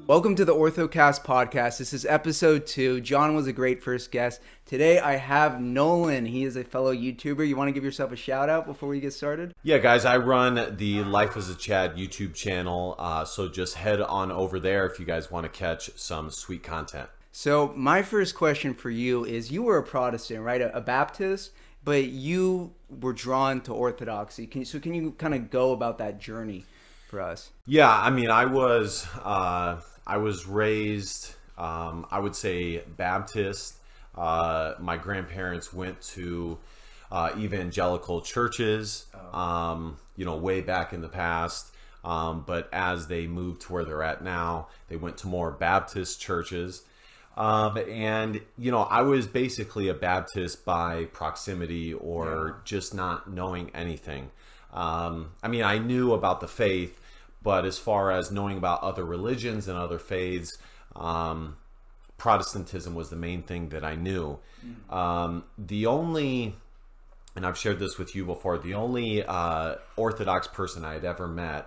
Welcome to the Orthocast podcast. This is episode 2. John was a great first guest. Today I have Nolan. He is a fellow YouTuber. You want to give yourself a shout out before we get started? Yeah, guys, I run the Life as a Chad YouTube channel, so just head on over there if you guys want to catch some sweet content. So my first question for you is, you were a Protestant, right? A Baptist, but you were drawn to Orthodoxy. Can you kind of go about that journey for us? Yeah, I mean, I was raised, I would say, Baptist. My grandparents went to evangelical churches, way back in the past. But as they moved to where they're at now, they went to more Baptist churches. I was basically a Baptist by proximity or just not knowing anything. I knew about the faith, but as far as knowing about other religions and other faiths, Protestantism was the main thing that I knew. The only, and I've shared this with you before, the only Orthodox person I had ever met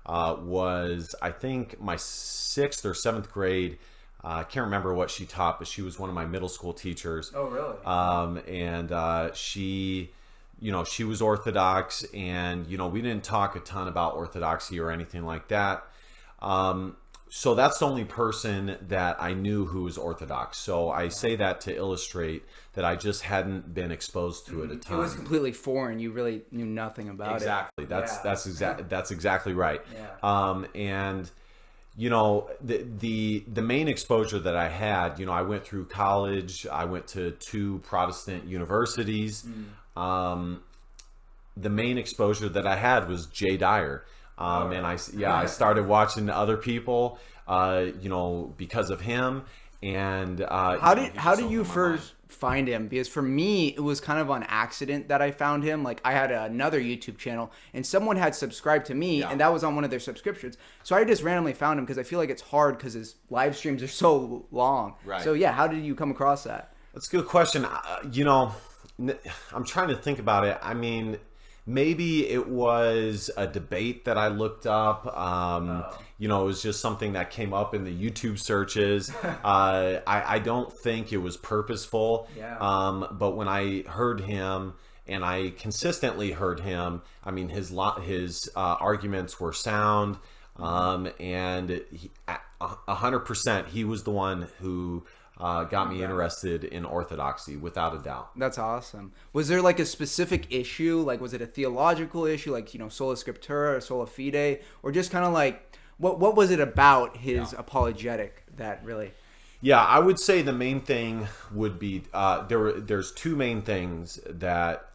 was, I think, my 6th or 7th grade. I can't remember what she taught, but she was one of my middle school teachers. Oh, really? She was Orthodox, and, we didn't talk a ton about Orthodoxy or anything like that. So that's the only person that I knew who was Orthodox. So I say that to illustrate that I just hadn't been exposed to it a ton. It was completely foreign. You really knew nothing about exactly. it. That's exactly right. Yeah. The main exposure that I had, I went through college. I went to 2 Protestant universities. The main exposure that I had was Jay Dyer. I started watching other people, because of him. And how did you first find him? Because for me, it was kind of on accident that I found him. Like, I had another YouTube channel and someone had subscribed to me, and that was on one of their subscriptions. So I just randomly found him because I feel like it's hard because his live streams are so long. Right. So yeah, how did you come across that? That's a good question. I'm trying to think about it. I mean, maybe it was a debate that I looked up. It was just something that came up in the YouTube searches. I don't think it was purposeful. Yeah. But when I heard him, and I consistently heard him, I mean, his arguments were sound. And 100%, he was the one who got me interested in Orthodoxy, without a doubt. That's awesome. Was there like a specific issue? Like, was it a theological issue, like, sola scriptura or sola fide, or just kind of like, what was it about his apologetic that really? Yeah, I would say the main thing would be there's 2 main things that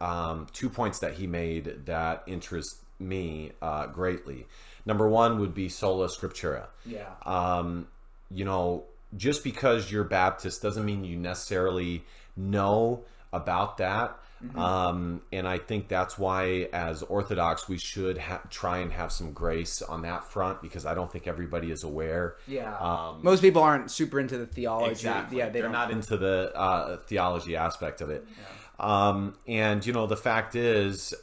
2 points that he made that interest me greatly. Number 1 would be sola scriptura. Yeah. Just because you're Baptist doesn't mean you necessarily know about that. And I think that's why, as Orthodox, we should try and have some grace on that front, because I don't think everybody is aware. Yeah. Most people aren't super into the theology. Exactly. Yeah, they're not into the theology aspect of it. Yeah. The fact is,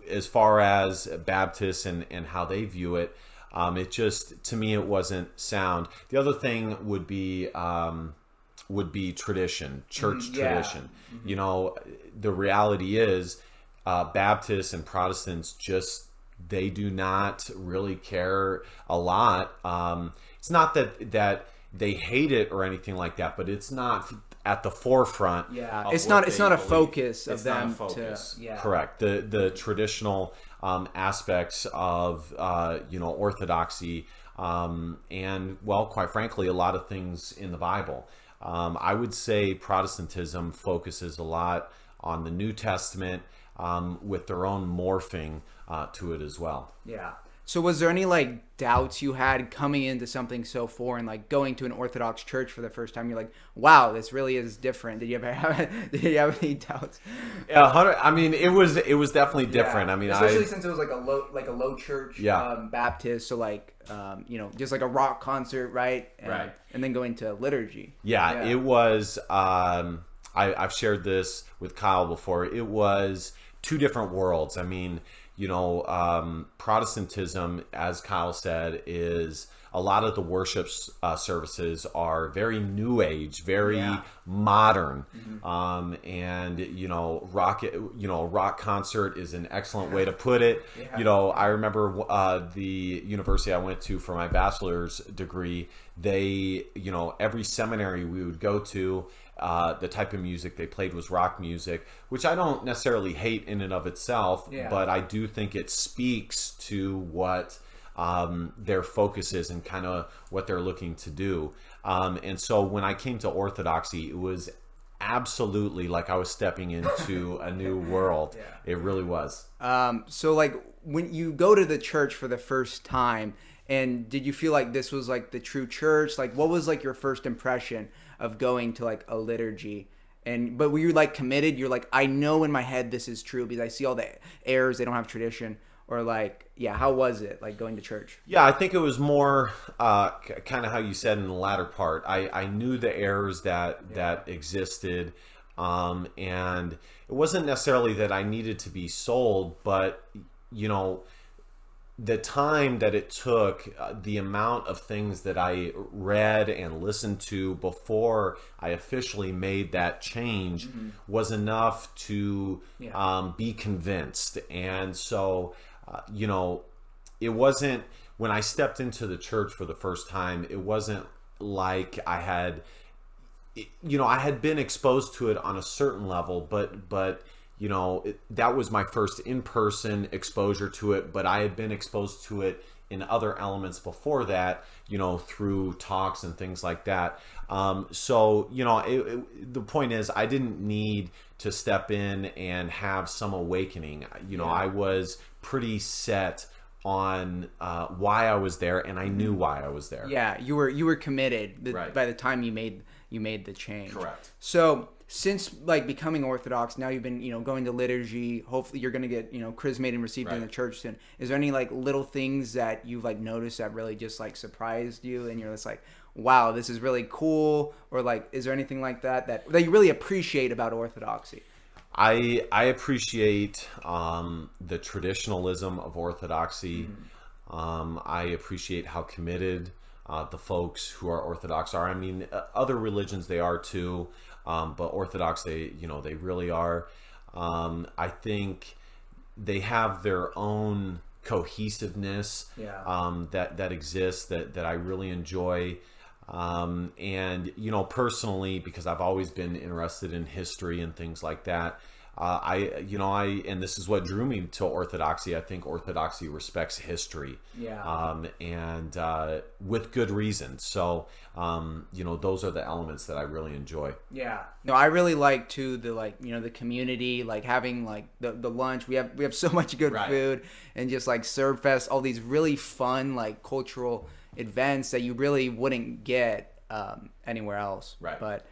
as far as Baptists and how they view it, it just, to me, it wasn't sound. The other thing would be tradition, church tradition. The reality is, Baptists and Protestants they do not really care a lot. It's not that they hate it or anything like that, but it's not at the forefront. Yeah, it's not a focus of them. Correct. The traditional aspects of Orthodoxy, and, well, quite frankly, a lot of things in the Bible. I would say Protestantism focuses a lot on the New Testament, with their own morphing to it as well. Yeah. So was there any like doubts you had coming into something so foreign, like going to an Orthodox church for the first time? You're like, wow, this really is different. Did you have any doubts? Yeah, I mean, it was definitely different. Yeah. I mean, especially since it was like a low church, Baptist, so like just like a rock concert, right? Right. And then going to liturgy. Yeah. It was. I've shared this with Kyle before. It was 2 different worlds. I mean, Protestantism, as Kyle said, is a lot of the worship services are very new age, very modern, and rock concert is an excellent way to put it. I remember the university I went to for my bachelor's degree. They, every seminary we would go to, the type of music they played was rock music, which I don't necessarily hate in and of itself, but I do think it speaks to what their focus is and kind of what they're looking to do. And so when I came to Orthodoxy, it was absolutely like I was stepping into a new world. It really was. So like when you go to the church for the first time, and did you feel like this was like the true church? Like what was like your first impression of going to like a liturgy? But were you like committed? You're like, I know in my head this is true because I see all the errors, they don't have tradition. Or like, how was it like going to church? Yeah, I think it was more kind of how you said in the latter part. I knew the errors that existed, and it wasn't necessarily that I needed to be sold, but the time that it took, the amount of things that I read and listened to before I officially made that change was enough to be convinced. And so, it wasn't, when I stepped into the church for the first time, it wasn't like I had been exposed to it on a certain level, but that was my first in-person exposure to it, but I had been exposed to it in other elements before that, through talks and things like that. So, the point is I didn't need to step in and have some awakening. I was pretty set on why I was there, and I knew why I was there. Yeah, you were committed by the time you made the change. Correct. So since like becoming Orthodox, now you've been going to liturgy. Hopefully you're gonna get chrismated and received in the church soon. Is there any like little things that you've like noticed that really just like surprised you, and you're just like, wow, this is really cool? Or like, is there anything like that you really appreciate about Orthodoxy? I appreciate the traditionalism of Orthodoxy. I appreciate how committed the folks who are Orthodox are. I mean, other religions they are too, but Orthodox they really are. I think they have their own cohesiveness that exists that I really enjoy. And personally, because I've always been interested in history and things like that, and this is what drew me to Orthodoxy. I think Orthodoxy respects history, and with good reason. So, those are the elements that I really enjoy. Yeah, no, I really like too the community, like having like the lunch. We have so much good food, and just like Serve Fest, all these really fun like cultural events that you really wouldn't get anywhere else. Right. But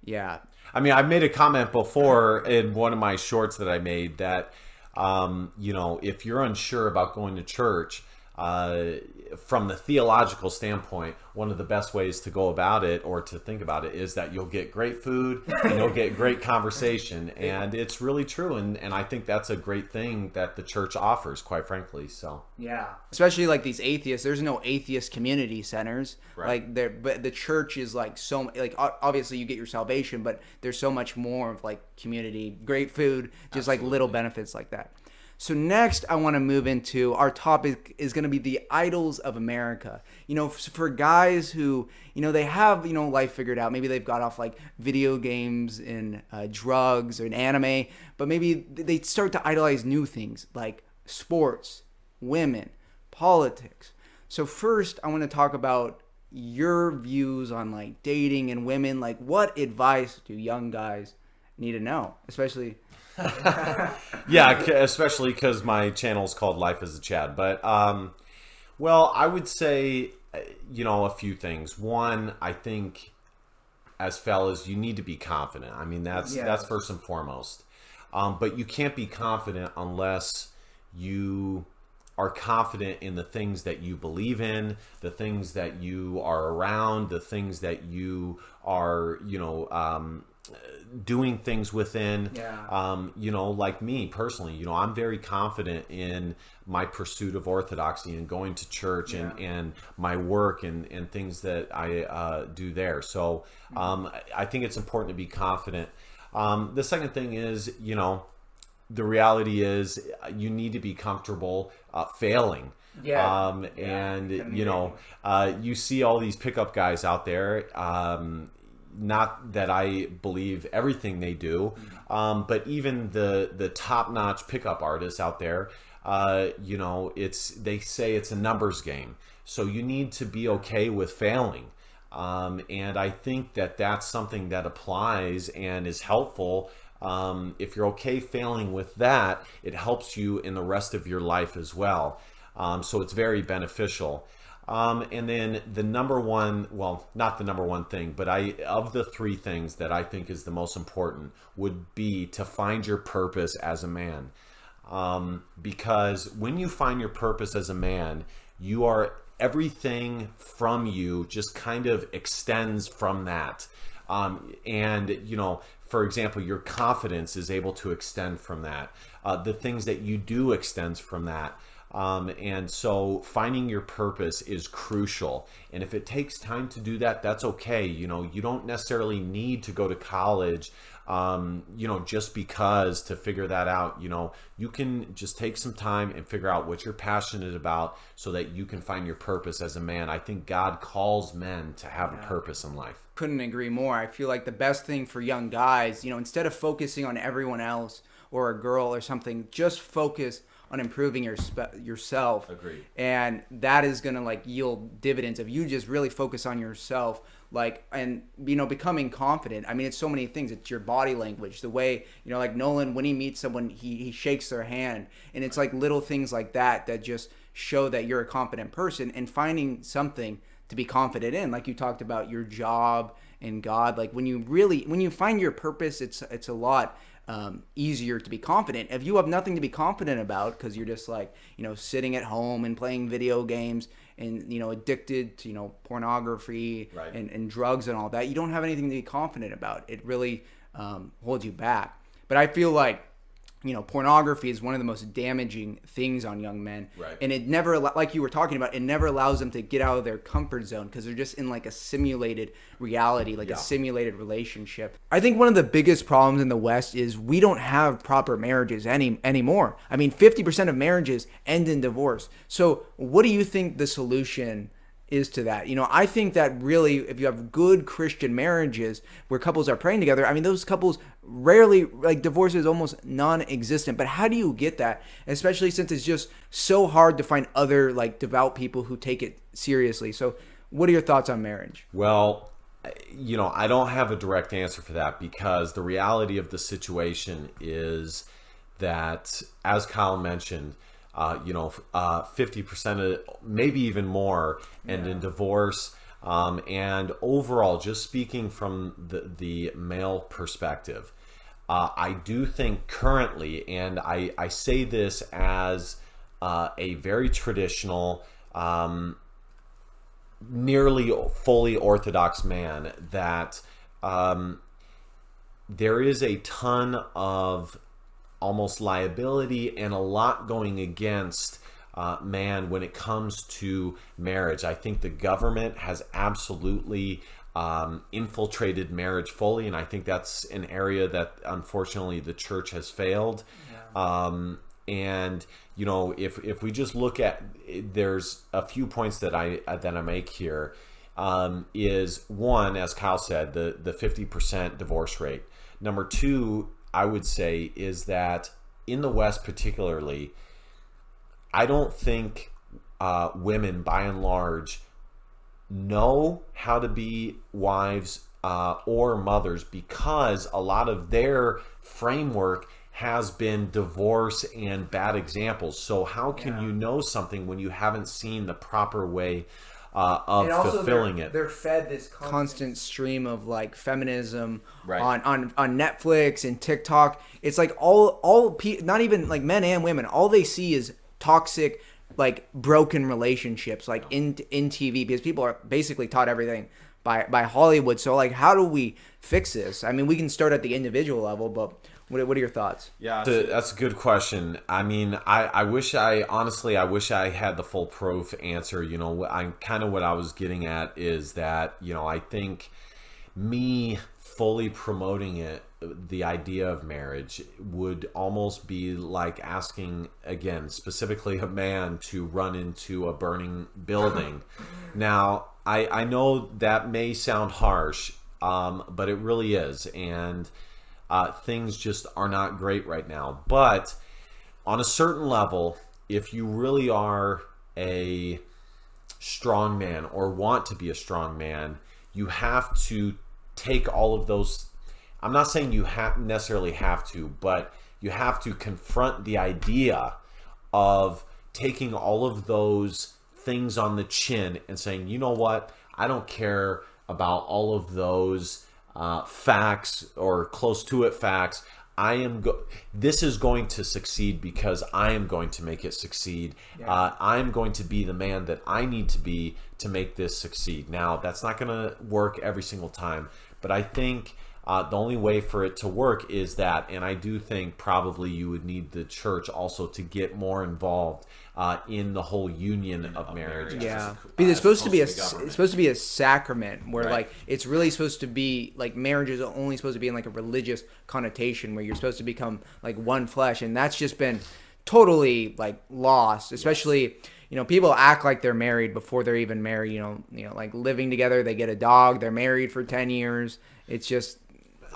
yeah. I mean, I've made a comment before in one of my shorts that I made that, if you're unsure about going to church, from the theological standpoint, one of the best ways to go about it or to think about it is that you'll get great food and you'll get great conversation. And it's really true. And I think that's a great thing that the church offers, quite frankly. So, yeah, especially like these atheists, there's no atheist community centers. Right. But the church is like so, like obviously you get your salvation, but there's so much more of like community, great food, just like little benefits like that. So next, I want to move into our topic is going to be the idols of America. For guys who, they have, life figured out. Maybe they've got off like video games and drugs or an anime, but maybe they start to idolize new things like sports, women, politics. So first, I want to talk about your views on like dating and women. Like, what advice do young guys need to know, especially... Yeah, especially because my channel is called Life as a Chad. But, well, I would say, a few things. One, I think as fellas, you need to be confident. I mean, that's first and foremost. But you can't be confident unless you are confident in the things that you believe in, the things that you are around, the things that you are, doing things within, Yeah. like me personally, I'm very confident in my pursuit of orthodoxy and going to church and my work and things that I do there. So I think it's important to be confident. The second thing is, the reality is you need to be comfortable failing. You see all these pickup guys out there. Not that I believe everything they do, but even the top-notch pickup artists out there, they say it's a numbers game. So you need to be okay with failing. And I think that that's something that applies and is helpful. If you're okay failing with that, it helps you in the rest of your life as well. So it's very beneficial. And then the number one, well, not the number one thing, but of the three things that I think is the most important would be to find your purpose as a man. Because when you find your purpose as a man, everything from you just kind of extends from that. For example, your confidence is able to extend from that. The things that you do extends from that. And so finding your purpose is crucial. And if it takes time to do that, that's okay. You don't necessarily need to go to college, just because to figure that out. You can just take some time and figure out what you're passionate about so that you can find your purpose as a man. I think God calls men to have a purpose in life. Couldn't agree more. I feel like the best thing for young guys, instead of focusing on everyone else or a girl or something, just focus on improving yourself. Agreed. And that is going to yield dividends if you just really focus on yourself, and becoming confident. I mean, it's so many things. It's your body language, the way, like Nolan, when he meets someone, he shakes their hand, and it's little things like that just show that you're a confident person, and finding something to be confident in, like you talked about your job and God. When you find your purpose, it's a lot easier to be confident. If you have nothing to be confident about because you're just sitting at home and playing video games and addicted to pornography and drugs and all that, you don't have anything to be confident about. It really holds you back. But I feel like pornography is one of the most damaging things on young men. Right. And it never, like you were talking about, it never allows them to get out of their comfort zone because they're just in a simulated reality, a simulated relationship. I think one of the biggest problems in the West is we don't have proper marriages anymore. I mean, 50% of marriages end in divorce. So what do you think the solution is to that? I think that really, if you have good Christian marriages where couples are praying together, I mean, those couples rarely, divorce is almost non-existent. But how do you get that? Especially since it's just so hard to find other devout people who take it seriously. So what are your thoughts on marriage? Well, I don't have a direct answer for that, because the reality of the situation is that, as Kyle mentioned, 50% of, maybe even more, and in divorce. And overall, just speaking from the male perspective, I do think currently, and I say this as a very traditional, nearly fully Orthodox man, that there is a ton of almost liability and a lot going against man when it comes to marriage. I think the government has absolutely infiltrated marriage fully, and I think that's an area that unfortunately the church has failed. And if we just look at, there's a few points that I make here. Is one, as Kyle said, the 50% divorce rate. Number two, I would say, is that in the West particularly, I don't think women, by and large, know how to be wives or mothers, because a lot of their framework has been divorce and bad examples. So how can you know something when you haven't seen the proper way of fulfilling it? They're fed this constant stream of feminism on Netflix and TikTok. It's all not even men and women. All they see is toxic like broken relationships like in TV, because people are basically taught everything by Hollywood. So like, how do we fix this? I mean, we can start at the individual level, but what are your thoughts? Yeah, that's a good question. I mean, I wish I wish I had the full proof answer. You know, what I was getting at is that, you know, I think me fully promoting it, the idea of marriage, would almost be like asking, again, specifically a man to run into a burning building. Now, I know that may sound harsh, but it really is. And things just are not great right now. But on a certain level, if you really are a strong man or want to be a strong man, you have to take all of those. I'm not saying you necessarily have to, but you have to confront the idea of taking all of those things on the chin and saying, you know what, I don't care about all of those facts or close to it facts. This is going to succeed because I am going to make it succeed. Yeah. I'm going to be the man that I need to be to make this succeed. Now, that's not going to work every single time, but I think the only way for it to work is that, and I do think probably you would need the church also to get more involved in the whole union of marriage. Yeah, because it's supposed to be a sacrament where, right, like, it's really supposed to be like, marriage is only supposed to be in like a religious connotation where you're supposed to become like one flesh, and that's just been totally like lost. Especially, yes, you know, people act like they're married before they're even married. You know, like living together, they get a dog, they're married for 10 years. It's just.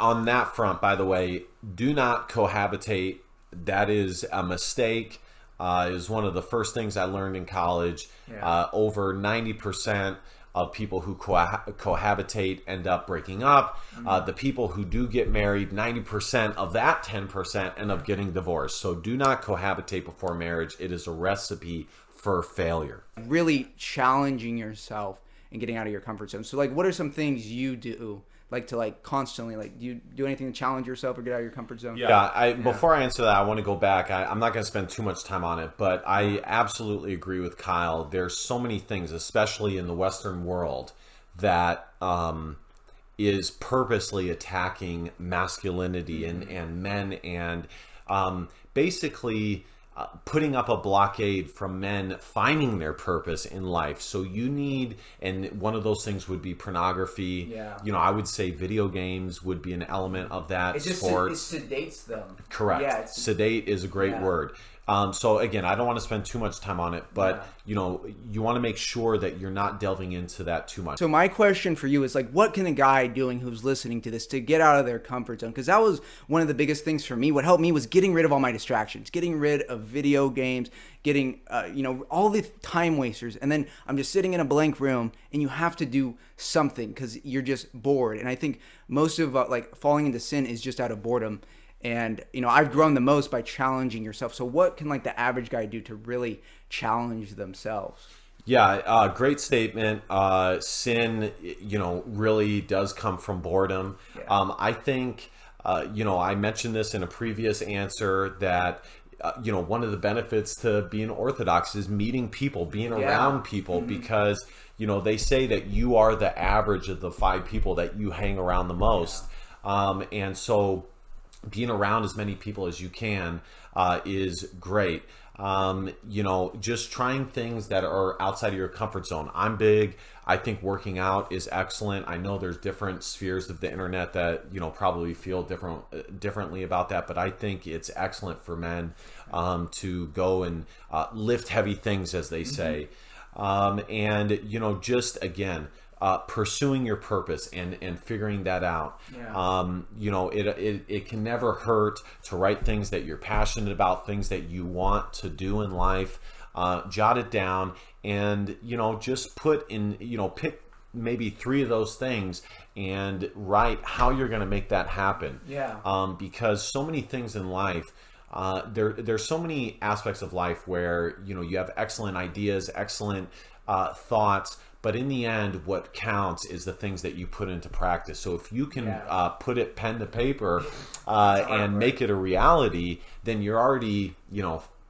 On that front, by the way, do not cohabitate. That is a mistake. It was one of the first things I learned in college. Yeah. Over 90% of people who cohabitate end up breaking up. Mm-hmm. The people who do get married, 90% of that 10% end up getting divorced. So do not cohabitate before marriage. It is a recipe for failure. Really challenging yourself and getting out of your comfort zone. So, like, what are some things you do? Like, to like constantly, like, do you do anything to challenge yourself or get out of your comfort zone? Yeah. Before I answer that, I want to go back. I'm not going to spend too much time on it, but I absolutely agree with Kyle. There's so many things, especially in the Western world, that is purposely attacking masculinity and men, and basically putting up a blockade from men finding their purpose in life. So you need, and one of those things would be pornography. Yeah. You know, I would say video games would be an element of that. It sedates them. Correct. Yeah, sedate is a great word. So again, I don't want to spend too much time on it, but you know, you want to make sure that you're not delving into that too much. So my question for you is, like, what can a guy doing who's listening to this to get out of their comfort zone? Because that was one of the biggest things for me. What helped me was getting rid of all my distractions, getting rid of video games, getting, all the time wasters. And then I'm just sitting in a blank room, and you have to do something because you're just bored. And I think most of like falling into sin is just out of boredom. And, you know, I've grown the most by challenging yourself. So what can, like, the average guy do to really challenge themselves? Yeah, great statement. Sin, really does come from boredom. Yeah. I think, I mentioned this in a previous answer that, one of the benefits to being Orthodox is meeting people, being around people, because, they say that you are the average of the 5 people that you hang around the most. Yeah. And so being around as many people as you can is great. Just trying things that are outside of your comfort zone. I'm big. I think working out is excellent. I know there's different spheres of the internet that, probably feel differently about that, but I think it's excellent for men to go and lift heavy things, as they say. Just again, pursuing your purpose and figuring that out. Yeah. It can never hurt to write things that you're passionate about, things that you want to do in life. Jot it down, and just put in, pick maybe 3 of those things and write how you're going to make that happen. Yeah. Because so many things in life, there's so many aspects of life where you have excellent ideas, excellent thoughts, but in the end, what counts is the things that you put into practice. So if you can put it pen to paper and make it a reality, then you're already,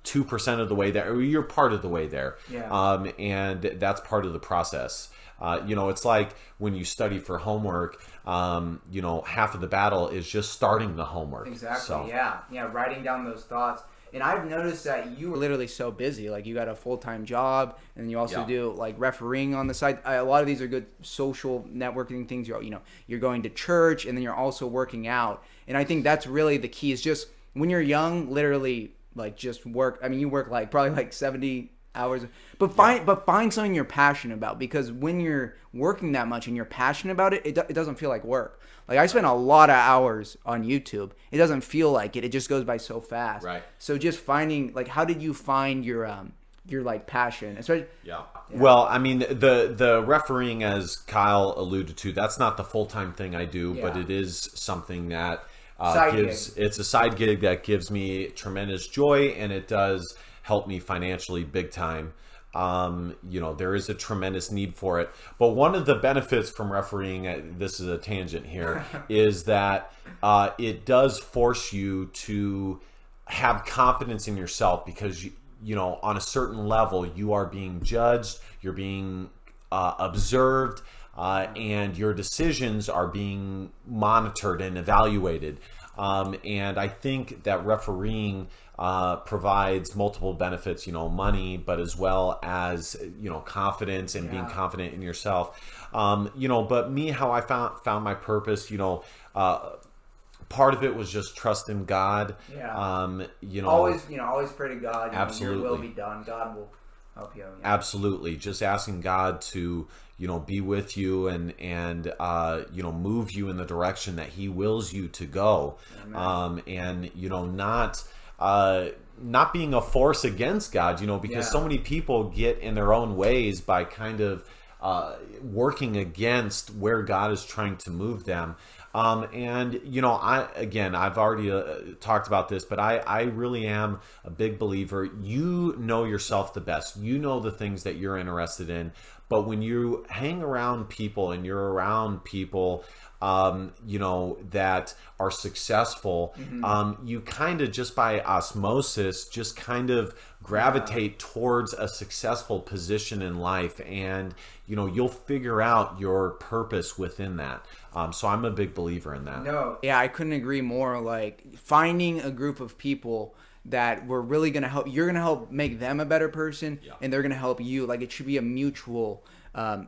2% of the way there, or you're part of the way there. Yeah. And that's part of the process. It's like when you study for homework, half of the battle is just starting the homework. Exactly. So. Yeah. Writing down those thoughts. And I've noticed that you were literally so busy. Like, you got a full-time job, and you also do like refereeing on the side. A lot of these are good social networking things. You're going to church, and then you're also working out. And I think that's really the key. Is just when you're young, literally like just work. I mean, you work like probably like 70 hours, but find something you're passionate about, because when you're working that much and you're passionate about it, it doesn't feel like work. Like, I spend a lot of hours on YouTube. It doesn't feel like it. It just goes by so fast. Right. So just finding, like, how did you find your like passion? Especially, yeah. Well, I mean, the refereeing, as Kyle alluded to, that's not the full-time thing I do, but it is something that it's a side gig that gives me tremendous joy, and it does help me financially big time. There is a tremendous need for it. But one of the benefits from refereeing, this is a tangent here, is that it does force you to have confidence in yourself, because on a certain level you are being judged, you're being observed, and your decisions are being monitored and evaluated. And I think that refereeing provides multiple benefits, money, but as well as, confidence and being confident in yourself. But me, how I found my purpose, part of it was just trust in God. Yeah. Always pray to God. Absolutely. Your will be done. God will help you. Yeah. Absolutely. Just asking God to, be with you and move you in the direction that He wills you to go. And, not being a force against God, because so many people get in their own ways by kind of working against where God is trying to move them. I've already talked about this, but I really am a big believer. You know yourself the best. You know the things that you're interested in. But when you hang around people and you're around people, that are successful, you kind of just by osmosis just kind of gravitate towards a successful position in life, and you'll figure out your purpose within that. So I'm a big believer in that. No, yeah, I couldn't agree more. Like, finding a group of people that we're really going to help, you're going to help make them a better person, and they're going to help you. Like, it should be a mutual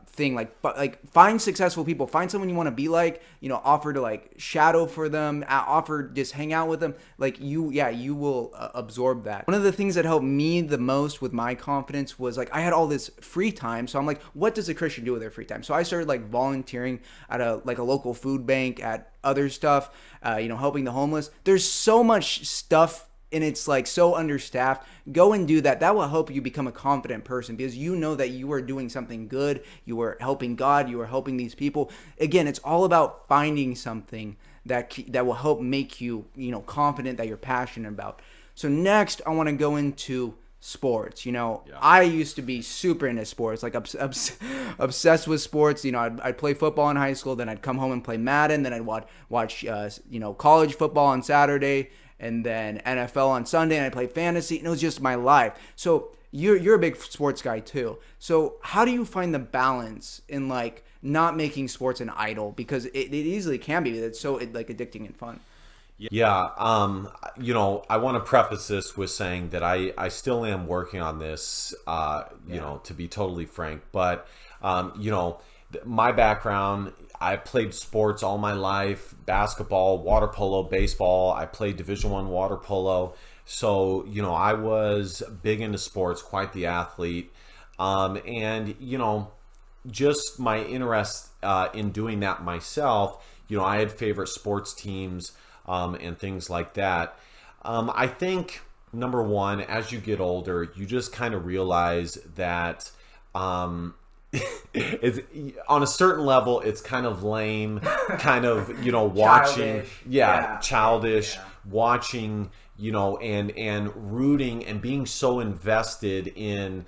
thing. Like find successful people, find someone you want to be like, offer to like shadow for them, offer just hang out with them. Like, you will absorb that. One of the things that helped me the most with my confidence was, like, I had all this free time. So I'm like, what does a Christian do with their free time? So I started like volunteering at a local food bank, at other stuff, helping the homeless. There's so much stuff, and it's like so understaffed. Go and do that. That will help you become a confident person, because you know that you are doing something good. You are helping God. You are helping these people. Again, it's all about finding something that will help make you, confident, that you're passionate about. So next, I want to go into sports. I used to be super into sports, like obsessed with sports. I'd play football in high school, then I'd come home and play Madden, then I'd watch college football on Saturday, and then NFL on Sunday, and I play fantasy, and it was just my life. So you're a big sports guy too. So how do you find the balance in like not making sports an idol? Because it easily can be. It's so like addicting and fun. Yeah. I want to preface this with saying that I still am working on this, to be totally frank. But, my background, I played sports all my life: basketball, water polo, baseball. I played Division I water polo. So, I was big into sports, quite the athlete. Just my interest in doing that myself, I had favorite sports teams and things like that. I think, number one, as you get older, you just kind of realize that it's on a certain level, it's kind of lame, kind of, watching, childish, watching, and rooting and being so invested in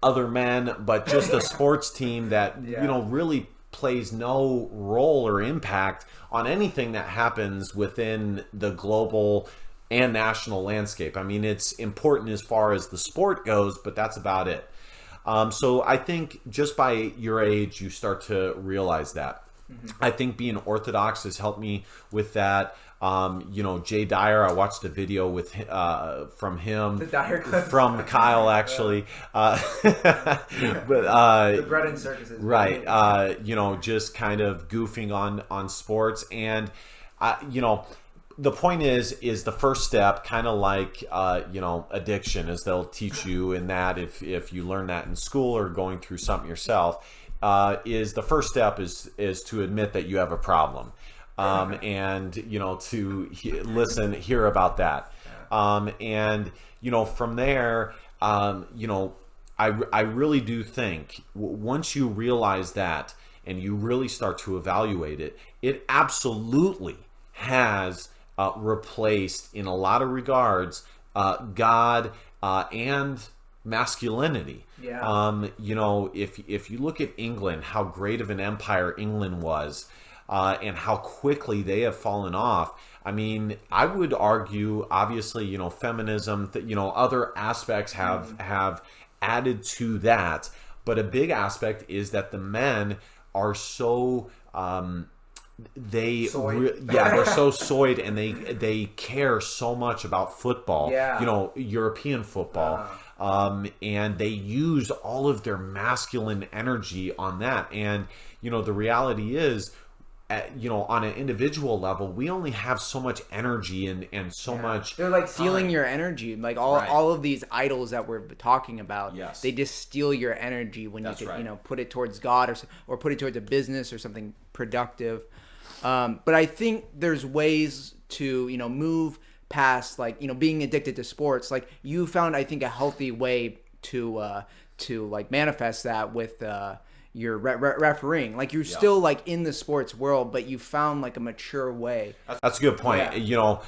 other men, but just a sports team that, really plays no role or impact on anything that happens within the global and national landscape. I mean, it's important as far as the sport goes, but that's about it. So I think just by your age, you start to realize that. I think being Orthodox has helped me with that. Jay Dyer, I watched a video with from him, the Dyer clip. From Kyle, actually. But the bread and circuses, right? Just kind of goofing on sports, and the point is the first step, kind of like addiction, as they'll teach you in that if you learn that in school or going through something yourself, is the first step is to admit that you have a problem. And to hear about that, and from there, I really do think once you realize that and you really start to evaluate it, it absolutely has replaced, in a lot of regards, God and masculinity. Yeah. If you look at England, how great of an empire England was. And how quickly they have fallen off. I mean, I would argue, obviously, feminism, other aspects have added to that. But a big aspect is that the men are so they're so soyed, and they care so much about football. Yeah. European football. And they use all of their masculine energy on that. And the reality is, on an individual level, we only have so much energy and so much. They're like stealing your energy. Like all of these idols that we're talking about, yes, they just steal your energy when you could, put it towards God or put it towards a business or something productive. But I think there's ways to, move past, like, being addicted to sports. Like, you found, I think, a healthy way to like manifest that with your refereeing. Like, you're still like in the sports world, but you found like a mature way. That's a good point. Yeah.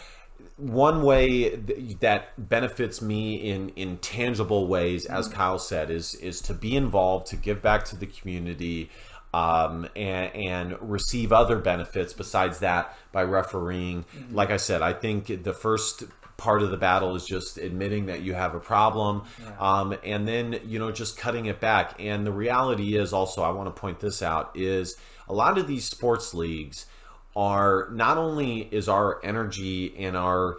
One way that benefits me in tangible ways, as Kyle said, is to be involved, to give back to the community, and receive other benefits besides that by refereeing. Like I said, I think the first part of the battle is just admitting that you have a problem, and then just cutting it back. And the reality is also, I want to point this out, is a lot of these sports leagues are, not only is our energy and our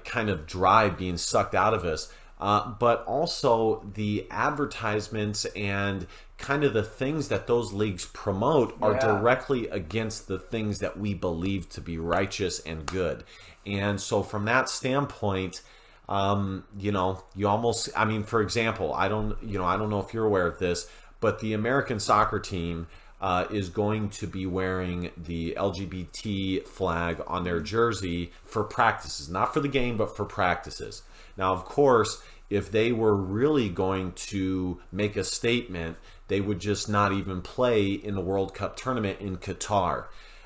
kind of drive being sucked out of us, but also the advertisements and kind of the things that those leagues promote are directly against the things that we believe to be righteous and good. And so from that standpoint, you almost, I mean, for example, I don't know if you're aware of this, but the American soccer team is going to be wearing the LGBT flag on their jersey for practices, not for the game, but for practices. Now, of course, if they were really going to make a statement, they would just not even play in the World Cup tournament in Qatar.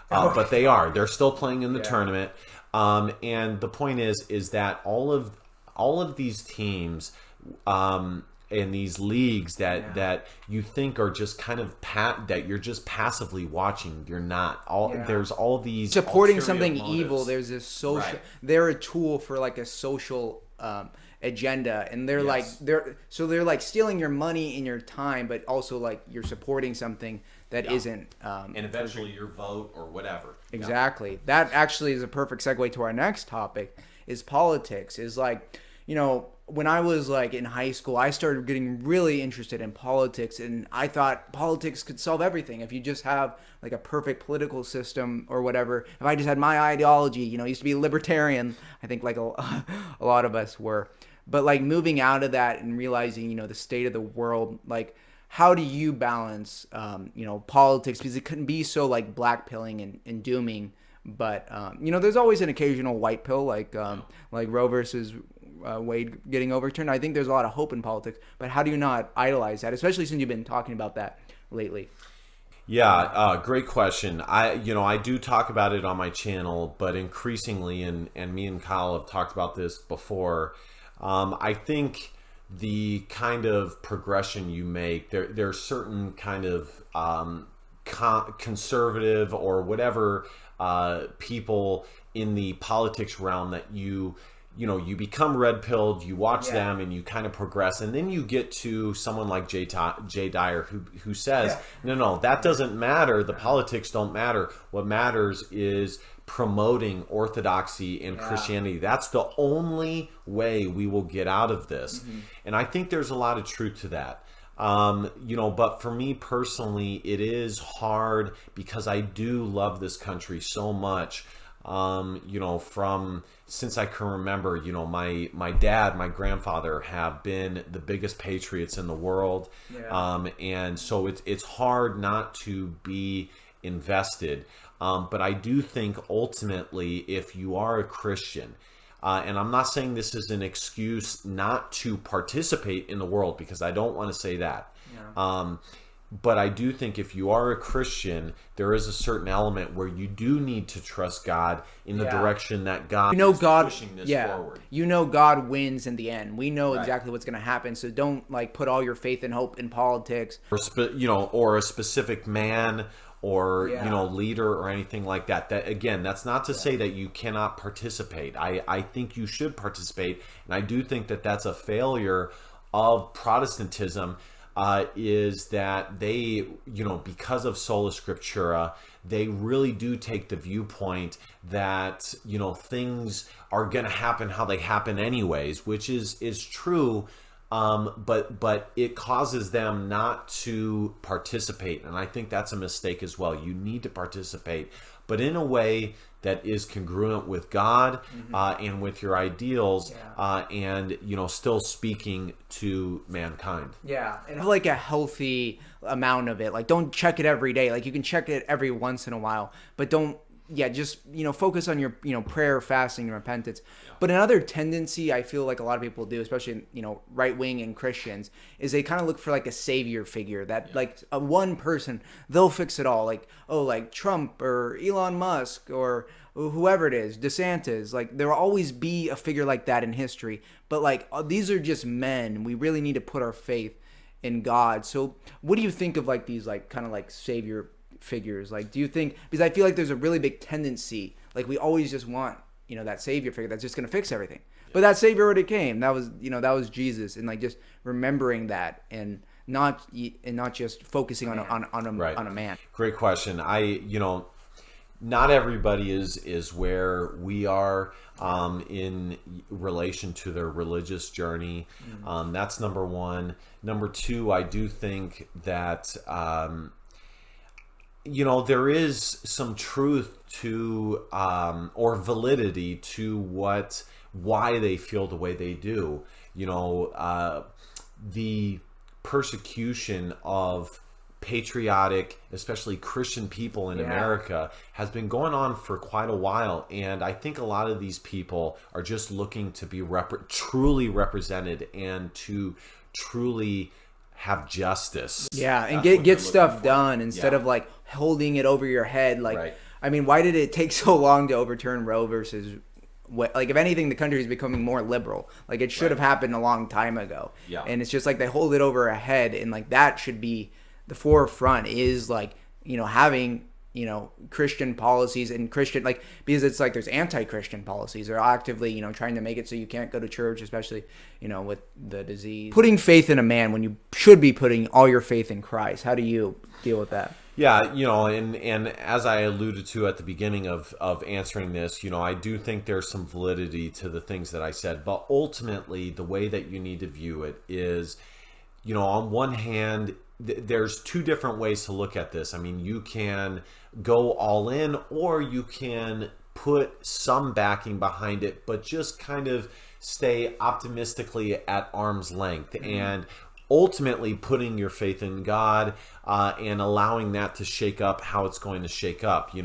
But they are. They're still playing in the tournament. And the point is that all of these teams and these leagues that you think are just kind of that you're just passively watching, you're not. There's all these supporting something evil. There's this social. They're a tool for like a social agenda, and they're like they're like stealing your money and your time, but also like you're supporting something that isn't and eventually your vote or whatever. Exactly. That actually is a perfect segue to our next topic, is politics. Is like, when I was like in high school, I started getting really interested in politics, and I thought politics could solve everything if you just have like a perfect political system or whatever. If I just had my ideology, I used to be libertarian, I think, like a lot of us were. But like moving out of that and realizing, the state of the world, like, how do you balance, politics? Because it couldn't be so like black pilling and dooming. But, there's always an occasional white pill, like Roe versus Wade getting overturned. I think there's a lot of hope in politics. But how do you not idolize that, especially since you've been talking about that lately? Yeah, great question. I do talk about it on my channel, but increasingly, and me and Kyle have talked about this before, I think the kind of progression you make, there are certain kind of conservative or whatever people in the politics realm that you you become red-pilled, you watch them, and you kind of progress, and then you get to someone like Jay Dyer who says, no, that doesn't matter. The politics don't matter. What matters is promoting orthodoxy and Christianity. That's the only way we will get out of this. And I think there's a lot of truth to that. But for me personally, it is hard because I do love this country so much. From since I can remember, my dad, my grandfather have been the biggest patriots in the world. And so it's hard not to be invested. But I do think ultimately, if you are a Christian, and I'm not saying this is an excuse not to participate in the world, because I don't want to say that. But I do think if you are a Christian, there is a certain element where you do need to trust God in the direction that God is pushing this forward. God wins in the end. We know exactly what's going to happen. So don't put all your faith and hope in politics, or a specific man or leader or anything like that. That again, that's not to say that you cannot participate. I think you should participate, and I do think that that's a failure of Protestantism. Is that they, because of sola scriptura, they really do take the viewpoint that, things are going to happen how they happen anyways, which is true. But it causes them not to participate. And I think that's a mistake as well. You need to participate, but in a way that is congruent with God and with your ideals, and still speaking to mankind. And have a healthy amount of it. Don't check it every day. You can check it every once in a while, but don't. Just focus on your prayer, fasting, and repentance. But another tendency I feel like a lot of people do, especially right wing and Christians, is they kind of look for a savior figure that a one person, they'll fix it all. Trump or Elon Musk or whoever it is, DeSantis. There will always be a figure like that in history. But these are just men. We really need to put our faith in God. So what do you think of these kind of savior figures? Do you think, because I feel like there's a really big tendency, we always just want that savior figure that's just going to fix everything, but that savior already came. That was Jesus. And just remembering that and not just focusing on a man. Great question. Not everybody is where we are in relation to their religious journey. That's number one. Number two, I do think that there is some truth to or validity to why they feel the way they do. The persecution of patriotic, especially Christian people in America, has been going on for quite a while, and I think a lot of these people are just looking to be truly represented and to truly have justice. And get stuff done instead of holding it over your head. I mean, why did it take so long to overturn Roe versus if anything, the country is becoming more liberal. It should have happened a long time ago. And it's just they hold it over our head, and that should be the forefront, is having Christian policies and Christian, because it's there's anti-Christian policies. They're actively trying to make it so you can't go to church, especially with the disease. Putting faith in a man when you should be putting all your faith in Christ. How do you deal with that? And as I alluded to at the beginning of answering this, I do think there's some validity to the things that I said, but ultimately the way that you need to view it is, on one hand, there's two different ways to look at this. I mean, you can go all in, or you can put some backing behind it, but just kind of stay optimistically at arm's length. And ultimately putting your faith in God and allowing that to shake up how it's going to shake up.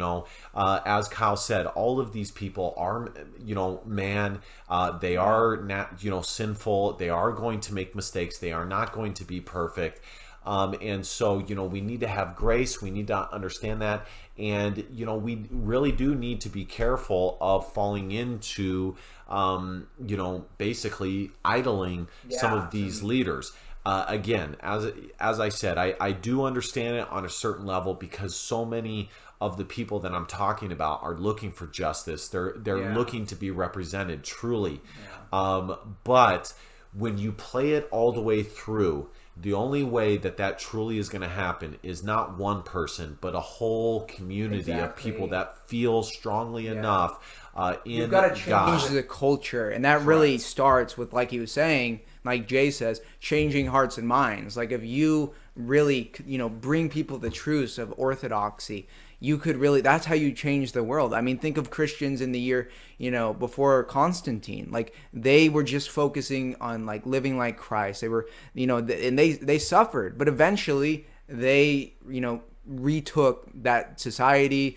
As Kyle said, all of these people are, man. They are not, sinful. They are going to make mistakes. They are not going to be perfect. And so, we need to have grace. We need to understand that. And, we really do need to be careful of falling into, basically idling some of these leaders. again, as I said, I do understand it on a certain level, because so many of the people that I'm talking about are looking for justice. They're looking to be represented truly. But when you play it all the way through, the only way that truly is going to happen is not one person, but a whole community of people that feel strongly enough in You've got to change God. the culture, and that really starts with, like he was saying, like Jay says, changing hearts and minds. Like if you really, bring people the truths of orthodoxy, you could really, that's how you change the world. I mean, think of Christians in the year, before Constantine. Like they were just focusing on like living like Christ. They were, and they suffered, but eventually they, retook that society.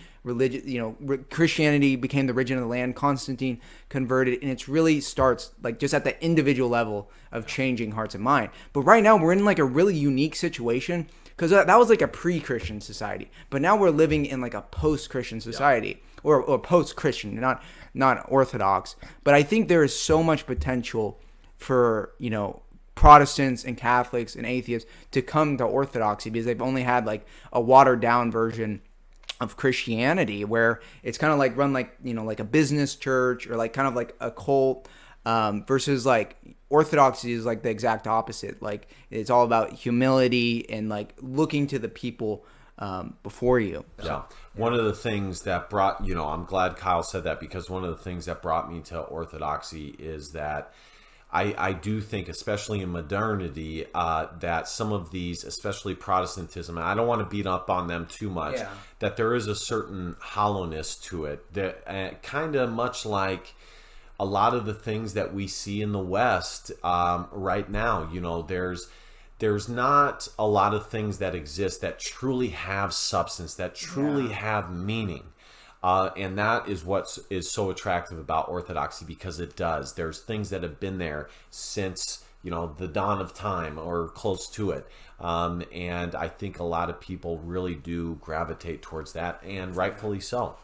Christianity became the religion of the land. Constantine converted, and it really starts like just at the individual level of changing hearts and mind. But right now we're in like a really unique situation, because that was like a pre-Christian society, but now we're living in like a post-Christian society, or post-Christian, not Orthodox. But I think there is so much potential for Protestants and Catholics and atheists to come to Orthodoxy, because they've only had like a watered down version of Christianity, where it's kind of like run like like a business church, or like kind of like a cult, versus like Orthodoxy is like the exact opposite. Like it's all about humility and like looking to the people before you. Yeah. One of the things that brought, I'm glad Kyle said that, because one of the things that brought me to Orthodoxy is that I do think, especially in modernity, that some of these, especially Protestantism, and I don't want to beat up on them too much, that there is a certain hollowness to it, that kind of much like a lot of the things that we see in the West right now. There's not a lot of things that exist that truly have substance, that truly have meaning. And that is what is so attractive about Orthodoxy, because it does. There's things that have been there since, the dawn of time or close to it. And I think a lot of people really do gravitate towards that, and rightfully so.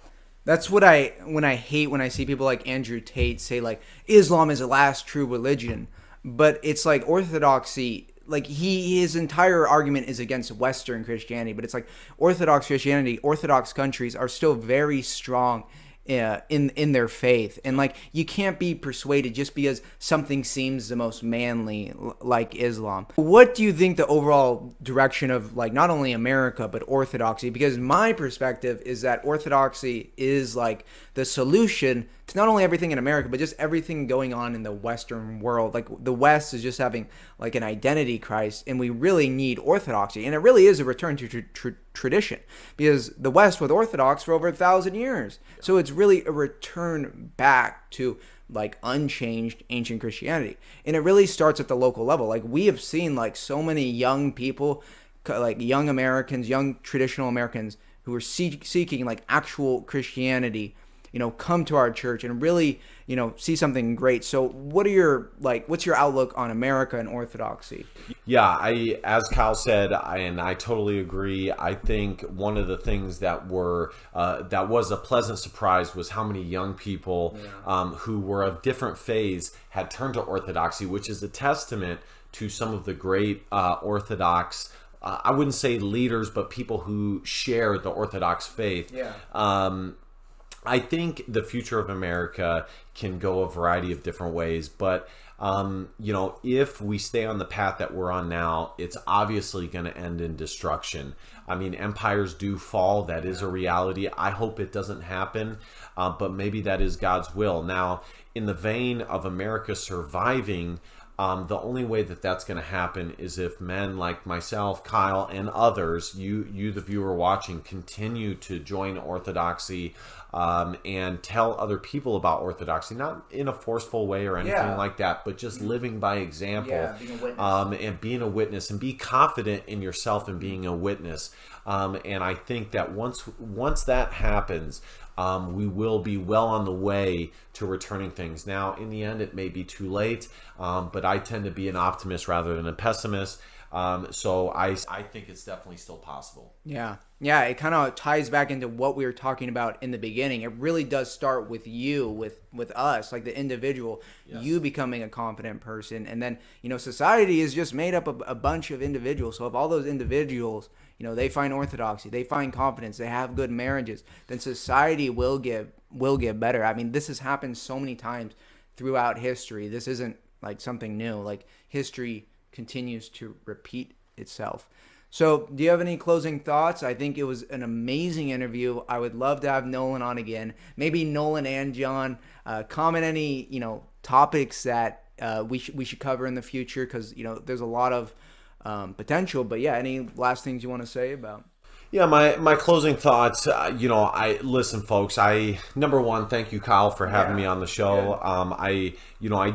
That's what I hate when I see people like Andrew Tate say like Islam is the last true religion, but it's like Orthodoxy, like his entire argument is against Western Christianity, but it's like Orthodox Christianity, Orthodox countries are still very strong in their faith, and like you can't be persuaded just because something seems the most manly, like Islam. What do you think the overall direction of like not only America but Orthodoxy? Because my perspective is that Orthodoxy is like the solution to not only everything in America, but just everything going on in the Western world. Like the West is just having like an identity crisis, and we really need Orthodoxy. And it really is a return to tradition, because the West was Orthodox for over 1,000 years. So it's really a return back to like unchanged ancient Christianity. And it really starts at the local level. Like we have seen like so many young people, like young Americans, young traditional Americans who are seeking like actual Christianity, come to our church and really, see something great. So what's your outlook on America and Orthodoxy? Yeah, as Kyle said, and I totally agree. I think one of the things that was a pleasant surprise was how many young people who were of different faiths had turned to Orthodoxy, which is a testament to some of the great Orthodox, I wouldn't say leaders, but people who share the Orthodox faith. I think the future of America can go a variety of different ways, but if we stay on the path that we're on now, it's obviously going to end in destruction. I mean, empires do fall. That is a reality. I hope it doesn't happen, but maybe that is God's will. Now, in the vein of America surviving, the only way that that's going to happen is if men like myself, Kyle, and others, you the viewer watching, continue to join Orthodoxy and tell other people about Orthodoxy, not in a forceful way or anything like that, but just living by example, and being a witness, and be confident in yourself and being a witness. And I think that once that happens, we will be well on the way to returning things. Now, in the end, it may be too late, but I tend to be an optimist rather than a pessimist. So I think it's definitely still possible. Yeah. Yeah, it kind of ties back into what we were talking about in the beginning. It really does start with you, with us, like the individual, Yes. you becoming a confident person. And then, society is just made up of a bunch of individuals. So if all those individuals, they find orthodoxy, they find confidence, they have good marriages, then society will get better. I mean, this has happened so many times throughout history. This isn't like something new. Like history continues to repeat itself. So, do you have any closing thoughts? I think it was an amazing interview. I would love to have Nolan on again. Maybe Nolan and John. Comment any topics that we should cover in the future, because there's a lot of potential. But yeah, any last things you want to say about? Yeah, my closing thoughts. I listen, folks. Number one, thank you, Kyle, for having me on the show. I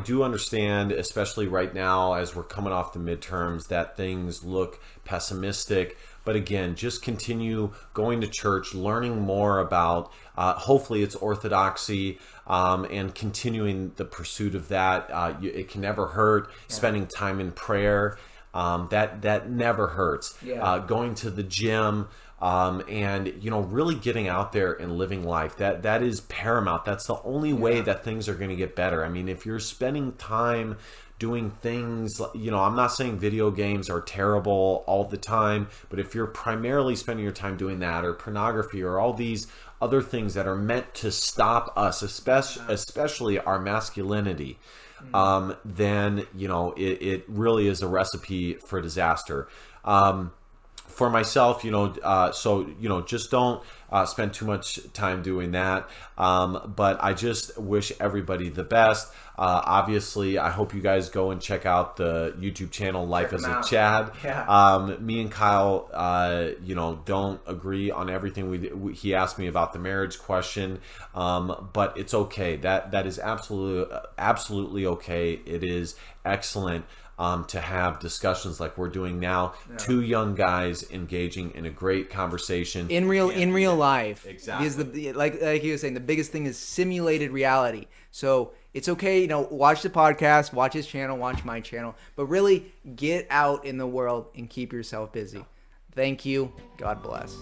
do understand, especially right now as we're coming off the midterms, that things look pessimistic. But again, just continue going to church, learning more about. Hopefully, it's orthodoxy, and continuing the pursuit of that. It can never hurt. Spending time in prayer. That never hurts. Going to the gym, and really getting out there and living life. That is paramount. That's the only way that things are going to get better. I mean, if you're spending time doing things, I'm not saying video games are terrible all the time, but if you're primarily spending your time doing that, or pornography, or all these other things that are meant to stop us, especially our masculinity, then it really is a recipe for disaster. For myself, just don't spend too much time doing that. But I just wish everybody the best. Obviously, I hope you guys go and check out the YouTube channel Life as a Chad. Me and Kyle, don't agree on everything. He asked me about the marriage question, but it's okay. That is absolutely okay. It is excellent. To have discussions like we're doing now, two young guys engaging in a great conversation in real life. Exactly. Because like he was saying, the biggest thing is simulated reality. So it's okay, watch the podcast, watch his channel, watch my channel, but really get out in the world and keep yourself busy. Thank you. God bless.